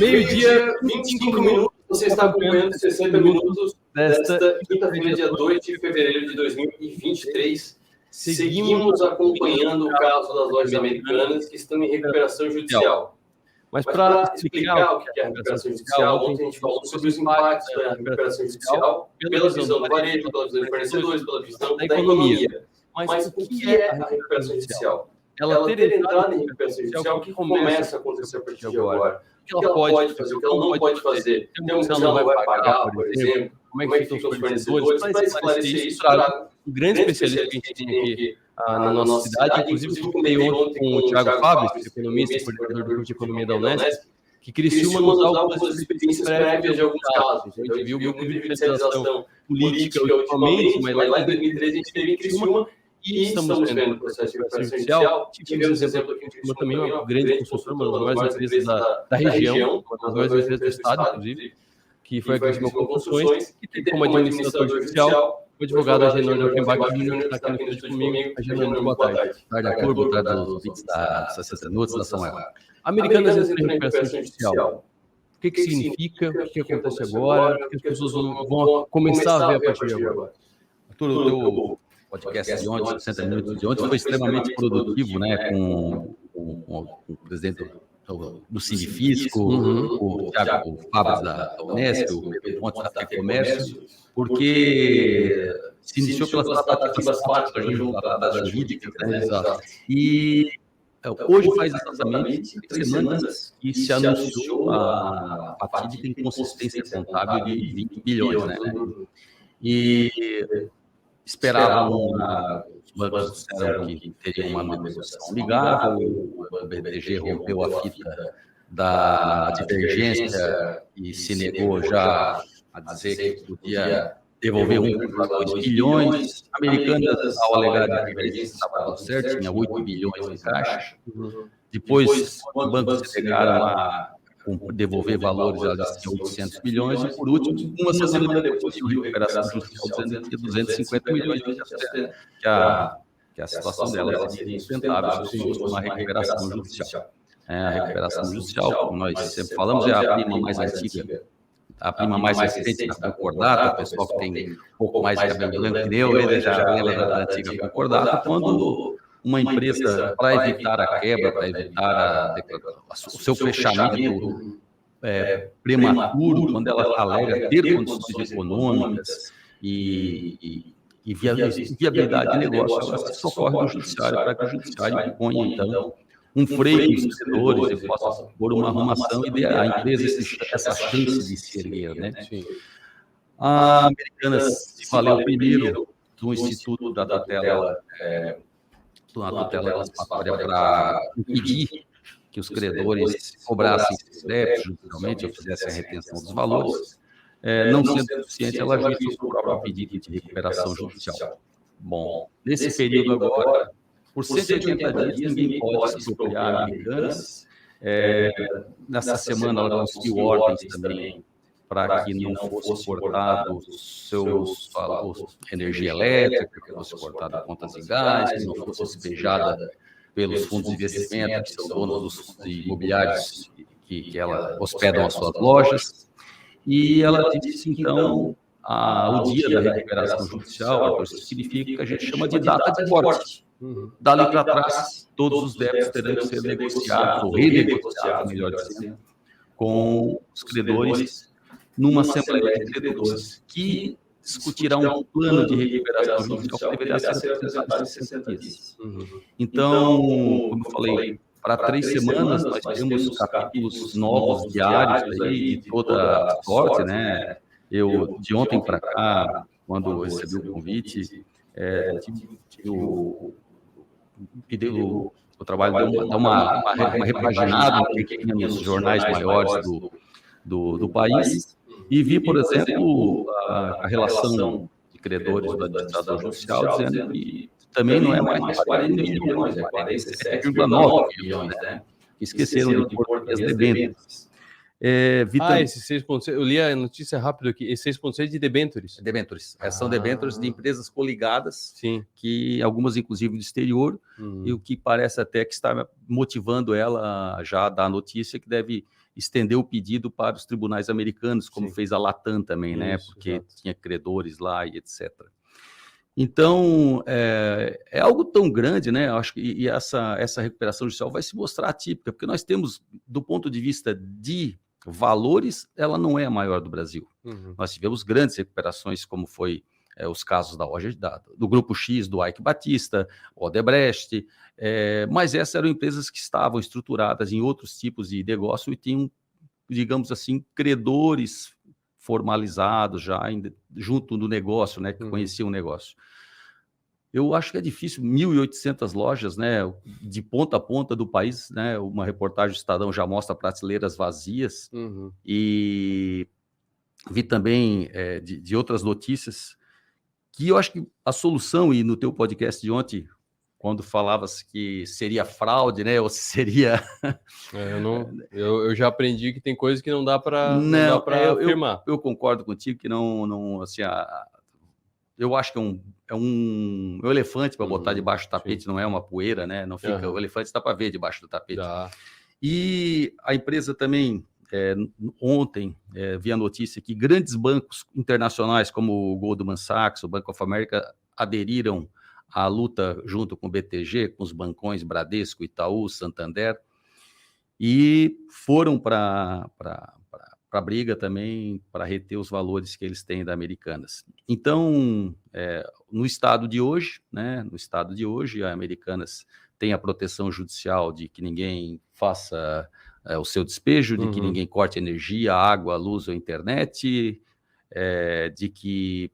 Meio-dia, 25 minutos. Você está acompanhando 60 minutos desta quinta-feira, dia 2 de fevereiro de 2023. Seguimos acompanhando o caso das lojas americanas que estão em recuperação judicial. Mas para explicar o que é a recuperação judicial, ontem a gente falou sobre os impactos da recuperação judicial pela visão do varejo, pela visão dos fornecedores, pela visão da economia. Mas o que é a recuperação judicial? Ela ter entrado em recuperação judicial, o que começa a acontecer a partir de agora? O que ela pode fazer, o que ela não pode fazer? Tem um que ela não vai pagar, por exemplo? Como é que ficam os fornecedores? Para esclarecer isso, trago um grande especialista que a gente tem aqui na nossa cidade, inclusive eu comentei ontem com o Thiago Fábio, economista e coordenador do grupo de economia da Unesp, que Criciúma nos dá algumas experiências prévias de alguns casos. A gente viu o grupo de judicialização política ultimamente, mas lá em 2013 a gente teve em Criciúma e estamos vendo o processo de recuperação judicial. Tivemos exemplo aqui em Criciúma também, uma grande consultora, uma das maiores empresas da região, uma das maiores empresas do estado, inclusive, que foi a Criciúma Construções, que tem como administrador judicial o advogado Agenor Ockenbach Júnior, que está aqui no estúdio comigo. Agenor, boa tarde. Boa tarde, Arthur. Boa tarde aos ouvintes da 60 Minutos da Samuel. Americanas entra em recuperação judicial. O que significa? O que acontece agora? O que as pessoas vão começar a ver a partir de agora? Arthur, o teu podcast de ontem, 60 Minutos de ontem, foi extremamente produtivo, né? Com o presidente do Sinifisco, o Thiago Fábio da Unesp, o Pedro Pontes da FEComércio, porque se iniciou pelas tratativas da jurídica, né? E hoje faz exatamente 3 semanas que se anunciou a fatídica inconsistência contábil de 20 bilhões, né? E esperavam, os bancos disseram que teria uma negociação amigável, o BTG rompeu a fita da divergência e se negou já a dizer que podia devolver 1,2 bilhões. Americanas, ao alegar a divergência, estava tudo certo, tinha 8 bilhões em caixa. Depois, os bancos se negaram a devolver valores, ela disse que 800 milhões, e por último, uma semana depois, o recuperação judicial dizendo que 250 milhões, que a situação dela seria insustentável se fosse uma recuperação judicial. A recuperação judicial, como nós sempre falamos, é a prima mais antiga, a prima mais recente da concordata. O pessoal que tem um pouco mais de cabelo branco que eu, ele já lembra da antiga concordata, quando uma empresa, para evitar a quebra, para evitar o seu fechamento prematuro, quando ela alega ter condições econômicas e viabilidade de negócio, ela se socorre do judiciário para que o judiciário ponha, então, um freio nos credores e possa pôr uma arrumação e dê à empresa essa chance de se erguer, né? A Americanas se valeu primeiro do Instituto da Tutela antecipatória para impedir que os credores cobrassem esses débitos judicialmente ou fizessem a retenção dos valores. Não sendo suficiente, ela agiu sobre o próprio pedido de recuperação judicial. Bom, nesse período agora, por 180 dias, ninguém pode se expropriar Americanas. Nessa semana, ela conseguiu ordens também para que não fosse cortado seus energia elétrica, que fosse cortada contas de gás, que não fosse despejada pelos fundos de investimento, que são donos dos fundos imobiliários que ela hospedam as suas lojas. E ela disse, então, o dia da recuperação judicial, isso significa que a gente chama de data de corte. Dali para trás, todos os débitos terão que ser negociados, ou renegociados, melhor dizendo, com os credores, numa Assembleia de Credores, que discutirá um plano de recuperação judicial que deverá ser apresentado em 60 dias. Então, como eu falei, para 3 semanas nós temos capítulos novos diários aí de toda a sorte, né? Eu, de ontem para cá, quando eu recebi o convite, o trabalho deu uma repaginada nos jornais maiores do país. E vi, por exemplo, a relação de credores do administrador judicial dizendo que também não é mais 40 milhões, é 47,9 milhões, né? Esqueceram de pôr as debêntures. Esses 6,6, eu li a notícia rápido aqui, esses 6,6 de debêntures. Debêntures, são debêntures de empresas coligadas, sim, que algumas inclusive do exterior, e o que parece até que está motivando ela já a dar a notícia que deve estendeu o pedido para os tribunais americanos, como fez a Latam também, né? Porque exato. tinha credores lá e etc. Então, é algo tão grande, né? Acho que essa recuperação judicial vai se mostrar atípica, porque nós temos, do ponto de vista de valores, ela não é a maior do Brasil. Nós tivemos grandes recuperações, como foi os casos do Grupo X, do Ike Batista, Odebrecht, mas essas eram empresas que estavam estruturadas em outros tipos de negócio e tinham, digamos assim, credores formalizados já junto do negócio, né, que conheciam o negócio. Eu acho que é difícil, 1.800 lojas, né, de ponta a ponta do país, né, uma reportagem do Estadão já mostra prateleiras vazias, e vi também de outras notícias que eu acho que a solução, e no teu podcast de ontem, quando falavas que seria fraude, né, ou seria... Eu já aprendi que tem coisas que não dá para afirmar. Eu concordo contigo que não assim, eu acho que é um elefante para botar debaixo do tapete, não é uma poeira, né? Não fica, o elefante está para ver debaixo do tapete. E a empresa também, ontem, vi a notícia que grandes bancos internacionais, como o Goldman Sachs, o Bank of America, aderiram à luta junto com o BTG, com os bancões Bradesco, Itaú, Santander, e foram para a briga também para reter os valores que eles têm da Americanas. Então, no estado de hoje, a Americanas tem a proteção judicial de que ninguém faça o seu despejo, de que ninguém corte energia, água, luz ou internet, de que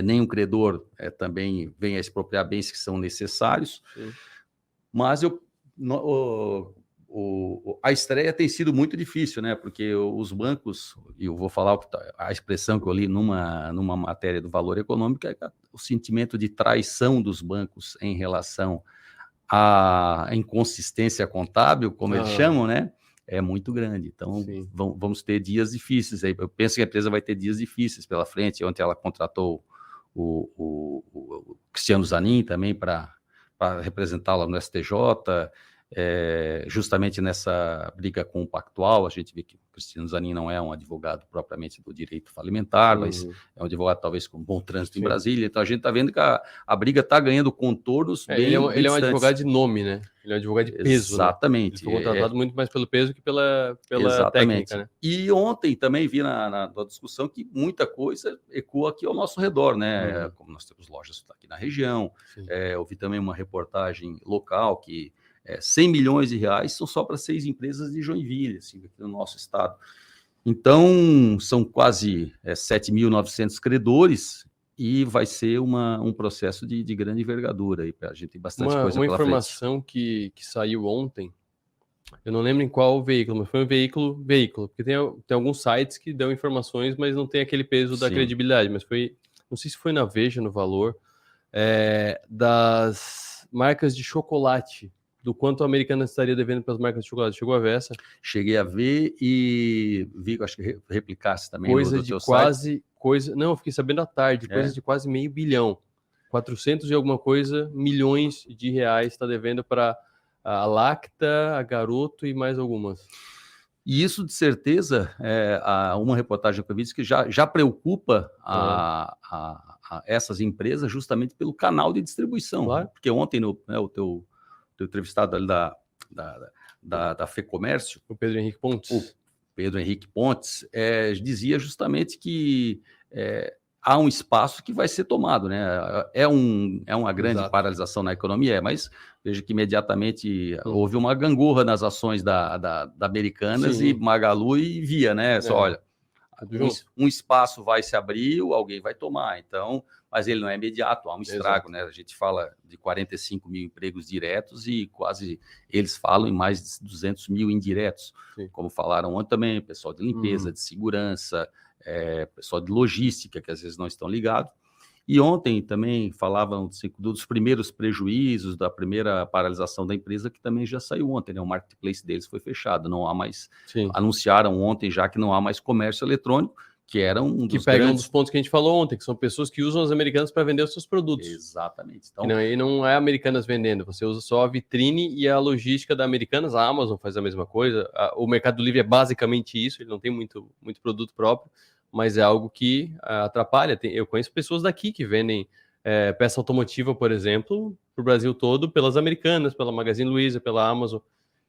nenhum credor também venha expropriar bens que são necessários. Mas a estreia tem sido muito difícil, né? Porque os bancos, e eu vou falar a expressão que eu li numa matéria do Valor Econômico, é o sentimento de traição dos bancos em relação à inconsistência contábil, como eles chamam, né? É muito grande. Então, vamos ter dias difíceis aí. Eu penso que a empresa vai ter dias difíceis pela frente. Ontem ela contratou o Cristiano Zanin também para representá-la no STJ, justamente nessa briga com o Pactual. A gente vê que o Cristiano Zanin não é um advogado propriamente do direito falimentar, mas é um advogado talvez com bom trânsito em Brasília. Então a gente está vendo que a briga está ganhando contornos bem ele é um advogado de nome, né? Ele é um advogado de peso. Exatamente. Né? Ele foi contratado muito mais pelo peso que pela técnica, né? E ontem também vi na discussão que muita coisa ecoa aqui ao nosso redor, né? Como nós temos lojas aqui na região. Eu vi também uma reportagem local que 100 milhões de reais são só para 6 empresas de Joinville, assim, aqui no nosso estado. Então, são quase 7.900 credores e vai ser um processo de grande envergadura. A gente tem bastante coisa pela frente. Uma informação que saiu ontem, eu não lembro em qual veículo, mas foi um veículo, porque tem alguns sites que dão informações, mas não tem aquele peso da credibilidade, mas foi, não sei se foi na Veja, no Valor, das marcas de chocolate, do quanto a Americanas estaria devendo para as marcas de chocolate. Chegou a ver essa? Cheguei a ver e vi, acho que replicasse também no seu site. Não, eu fiquei sabendo à tarde, coisa de quase $500 milhão. 400 e alguma coisa milhões de reais está devendo para a Lacta, a Garoto e mais algumas. E isso, de certeza, uma reportagem que eu vi diz que já preocupa essas empresas justamente pelo canal de distribuição. Claro. Porque ontem, o teu entrevistado ali da FEComércio, o Pedro Henrique Pontes, dizia justamente que há um espaço que vai ser tomado, né? É uma grande paralisação na economia, mas veja que imediatamente houve uma gangorra nas ações da Americanas e Magalu e Via, né? Só olha, um espaço vai se abrir, alguém vai tomar, então, mas ele não é imediato, há um estrago, né? A gente fala de 45 mil empregos diretos e eles falam em mais de 200 mil indiretos, como falaram ontem também, pessoal de limpeza, de segurança, pessoal de logística, que às vezes não estão ligados. E ontem também falavam dos primeiros prejuízos, da primeira paralisação da empresa, que também já saiu ontem, né? O marketplace deles foi fechado, não há mais... Anunciaram ontem já que não há mais comércio eletrônico, que eram um dos pegam um dos pontos que a gente falou ontem, que são pessoas que usam as Americanas para vender os seus produtos. Exatamente. Então, e não é Americanas vendendo, você usa só a vitrine e a logística da Americanas, a Amazon faz a mesma coisa, o Mercado Livre é basicamente isso, ele não tem muito produto próprio, mas é algo que atrapalha. Eu conheço pessoas daqui que vendem peça automotiva, por exemplo, para o Brasil todo, pelas Americanas, pela Magazine Luiza, pela Amazon.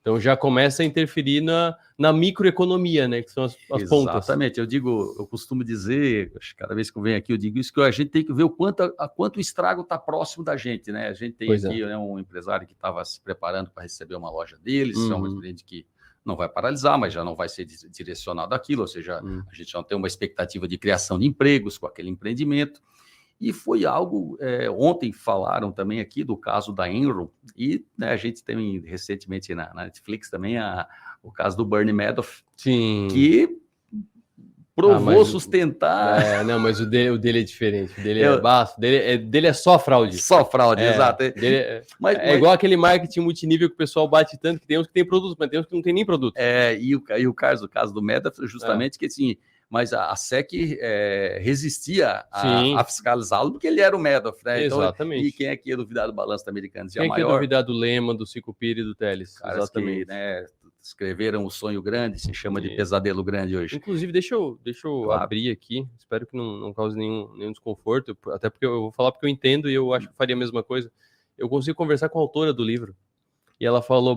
Então já começa a interferir na microeconomia, né? Que são as pontas. Exatamente. Eu costumo dizer, cada vez que eu venho aqui, eu digo isso, que a gente tem que ver o quanto o estrago está próximo da gente, né? A gente tem aqui um empresário que estava se preparando para receber uma loja deles, é um empreendimento que não vai paralisar, mas já não vai ser direcionado àquilo, ou seja, a gente não tem uma expectativa de criação de empregos com aquele empreendimento. E foi algo, ontem falaram também aqui do caso da Enron, e né, a gente tem recentemente na Netflix também o caso do Bernie Madoff, sim, que provou sustentar... não, mas o dele é diferente, o dele é baixo, dele é só fraude. Só fraude, exato. Mas igual aquele marketing multinível que o pessoal bate tanto, que tem uns que tem produtos, mas tem uns que não tem nem produto. E o caso do Madoff, justamente que assim... Mas a SEC resistia a fiscalizá-lo, porque ele era o Madoff, né? Exatamente. Então, e quem é que ia duvidar do balanço americano? Quem é que ia duvidar do Lehman, do Sicupira e do Teles? Exatamente. Que, né, escreveram O Sonho Grande, se chama de Pesadelo Grande hoje. Inclusive, deixa eu abrir aqui, espero que não cause nenhum desconforto, até porque eu vou falar porque eu entendo e eu acho que faria a mesma coisa. Eu consigo conversar com a autora do livro, e ela falou,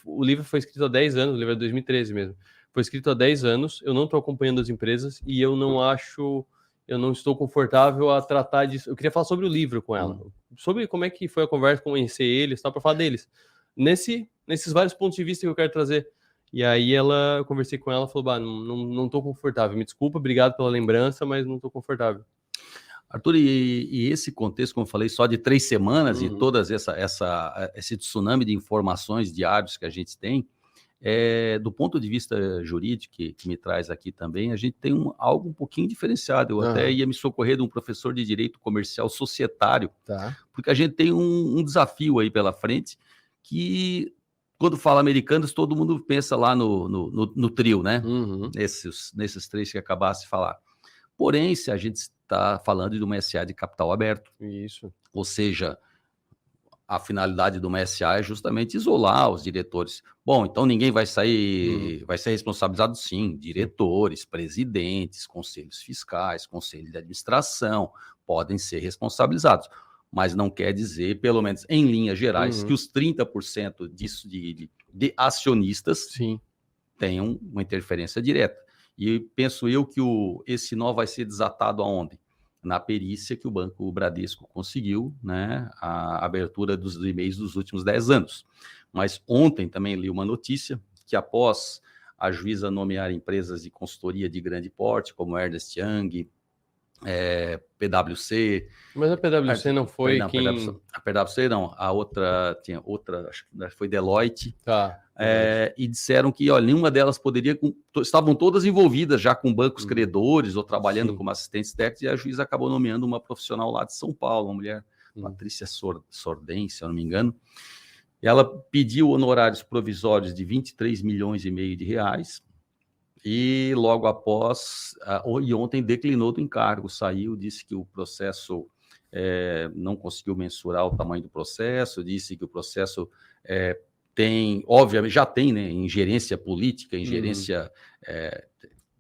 o livro foi escrito há 10 anos, o livro é 2013 mesmo. Foi escrito há 10 anos, eu não estou acompanhando as empresas e eu não estou confortável a tratar disso. Eu queria falar sobre o livro com ela, sobre como é que foi a conversa, conhecer eles, para falar deles. Nesses vários pontos de vista que eu quero trazer. E aí eu conversei com ela, falou, não estou confortável, me desculpa, obrigado pela lembrança, mas não estou confortável. Arthur, e esse contexto, como eu falei, só de 3 semanas e todas esse tsunami de informações diários que a gente tem, do ponto de vista jurídico, que me traz aqui também, a gente tem algo um pouquinho diferenciado. Eu até ia me socorrer de um professor de direito comercial societário, porque a gente tem um desafio aí pela frente, que quando fala Americanas, todo mundo pensa lá no trio, né? Nesses 3 que acabaste de falar. Porém, se a gente está falando de uma SA de capital aberto, isso, ou seja, a finalidade de uma SA é justamente isolar os diretores. Bom, então ninguém vai sair, vai ser responsabilizado sim, diretores, presidentes, conselhos fiscais, conselho de administração, podem ser responsabilizados, mas não quer dizer, pelo menos em linhas gerais, que os 30% disso de acionistas tenham uma interferência direta. E penso eu que esse nó vai ser desatado aonde? Na perícia que o Banco Bradesco conseguiu, né, a abertura dos e-mails dos últimos 10 anos. Mas ontem também li uma notícia que após a juíza nomear empresas de consultoria de grande porte, como Ernst Young, PwC... Mas a PwC não foi a PwC não, tinha outra, acho que foi Deloitte, e disseram que nenhuma delas poderia, estavam todas envolvidas já com bancos credores ou trabalhando como assistentes técnicos, e a juíza acabou nomeando uma profissional lá de São Paulo, uma mulher, Patrícia Sordem, se eu não me engano. Ela pediu honorários provisórios de 23 milhões e meio de reais, e logo após, e ontem declinou do encargo, saiu, disse que o processo não conseguiu mensurar o tamanho do processo, disse que o processo tem, obviamente, já tem, né, ingerência política, ingerência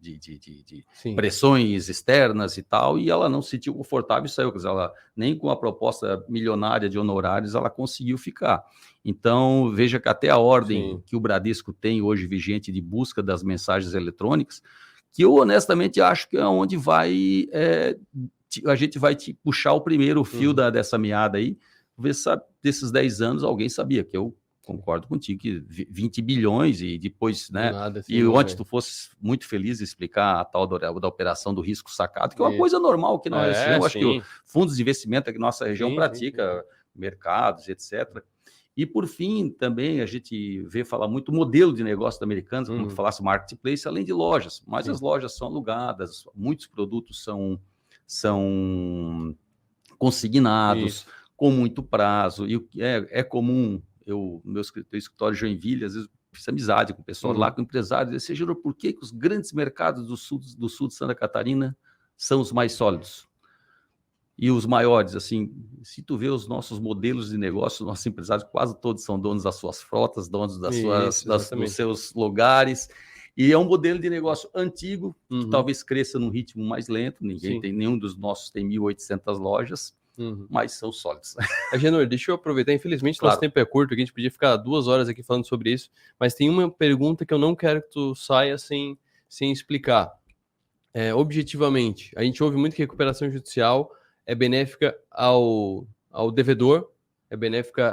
de pressões externas e tal, e ela não se sentiu confortável e saiu, quer dizer, ela, nem com a proposta milionária de honorários ela conseguiu ficar. Então, veja que até a ordem que o Bradesco tem hoje vigente de busca das mensagens eletrônicas, que eu honestamente acho que é onde a gente vai te puxar o primeiro fio dessa meada aí, ver se desses 10 anos alguém sabia, que eu concordo contigo, que 20 bilhões e depois, né? E ontem tu fosse muito feliz em explicar a tal da operação do risco sacado, que é uma coisa normal que nós região, acho que fundos de investimento que nossa região pratica, mercados, etc. E por fim, também a gente vê falar muito modelo de negócio da Americanas, como tu falasse, marketplace, além de lojas, mas as lojas são alugadas, muitos produtos são consignados com muito prazo, e é comum. Meu escritório de Joinville, às vezes fiz amizade com o pessoal lá, com empresários. Disse, Júnior, por que os grandes mercados do sul de Santa Catarina são os mais sólidos? E os maiores, assim, se tu vê os nossos modelos de negócio, nossos empresários quase todos são donos das suas frotas, donos dos seus lugares. E é um modelo de negócio antigo, que talvez cresça num ritmo mais lento. Nenhum dos nossos tem 1.800 lojas. Mas são sólidos. Agenor, deixa eu aproveitar, infelizmente nosso tempo é curto, a gente podia ficar 2 horas aqui falando sobre isso, mas tem uma pergunta que eu não quero que tu saia sem explicar. Objetivamente, a gente ouve muito que recuperação judicial é benéfica ao devedor, é benéfica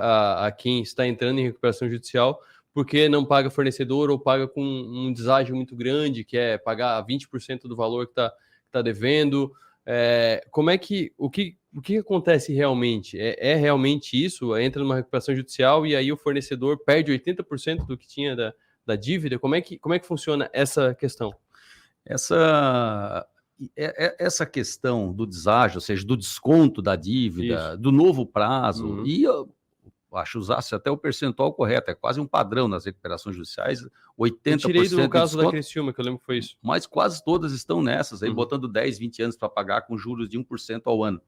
a quem está entrando em recuperação judicial, porque não paga fornecedor ou paga com um deságio muito grande, que é pagar 20% do valor que está devendo. Como é que o que acontece realmente? É realmente isso? Entra numa recuperação judicial e aí o fornecedor perde 80% do que tinha da dívida? Como é que funciona essa questão? Essa questão do deságio, ou seja, do desconto da dívida, do novo prazo, e eu acho usasse até o percentual correto, é quase um padrão nas recuperações judiciais, 80% eu tirei do caso desconto, da Criciúma, que eu lembro que foi isso. Mas quase todas estão nessas, aí botando 10, 20 anos para pagar com juros de 1% ao ano,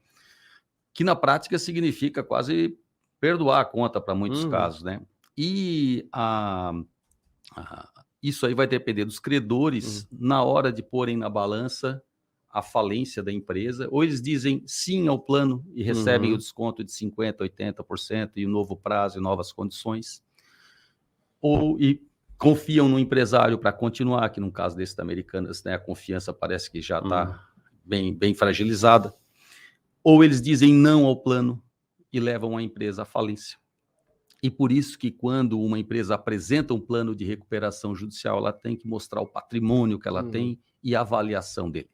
que na prática significa quase perdoar a conta para muitos casos, né? E isso aí vai depender dos credores na hora de porem na balança a falência da empresa, ou eles dizem sim ao plano e recebem o desconto de 50%, 80% e o novo prazo e novas condições, e confiam no empresário para continuar, que no caso desse da Americanas, né, a confiança parece que já está bem fragilizada, ou eles dizem não ao plano e levam a empresa à falência. E por isso que quando uma empresa apresenta um plano de recuperação judicial, ela tem que mostrar o patrimônio que ela tem e a avaliação dele.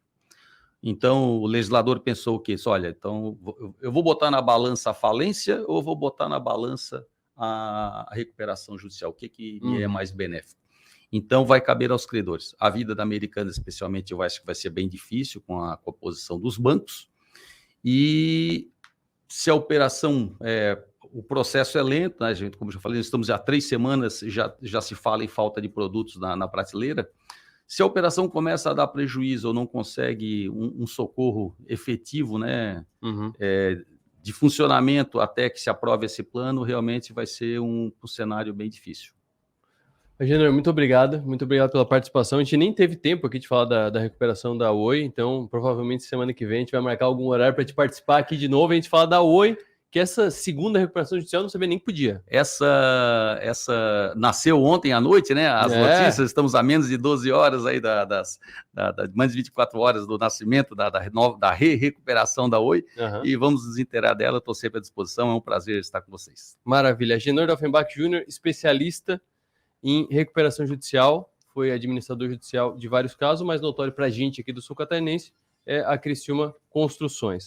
Então, o legislador pensou o quê? Olha, então eu vou botar na balança a falência ou vou botar na balança a recuperação judicial? O que me é mais benéfico? Então, vai caber aos credores. A vida da Americanas, especialmente, eu acho que vai ser bem difícil com a posição dos bancos. E se a operação, o processo é lento, né, gente? Como eu já falei, estamos há 3 semanas, já se fala em falta de produtos na prateleira. Se a operação começa a dar prejuízo ou não consegue um socorro efetivo, né, de funcionamento até que se aprove esse plano, realmente vai ser um cenário bem difícil. Agenor, muito obrigado pela participação. A gente nem teve tempo aqui de falar da recuperação da Oi, então provavelmente semana que vem a gente vai marcar algum horário para te participar aqui de novo, a gente fala da Oi, que essa segunda recuperação judicial eu não sabia nem que podia. Essa nasceu ontem à noite, né? As notícias, estamos a menos de 12 horas aí mais de 24 horas do nascimento da recuperação da Oi, e vamos nos inteirar dela, estou sempre à disposição, é um prazer estar com vocês. Maravilha. Agenor Offenbach Júnior, especialista em recuperação judicial, foi administrador judicial de vários casos, mas notório para a gente aqui do Sul Catarinense é a Criciúma Construções.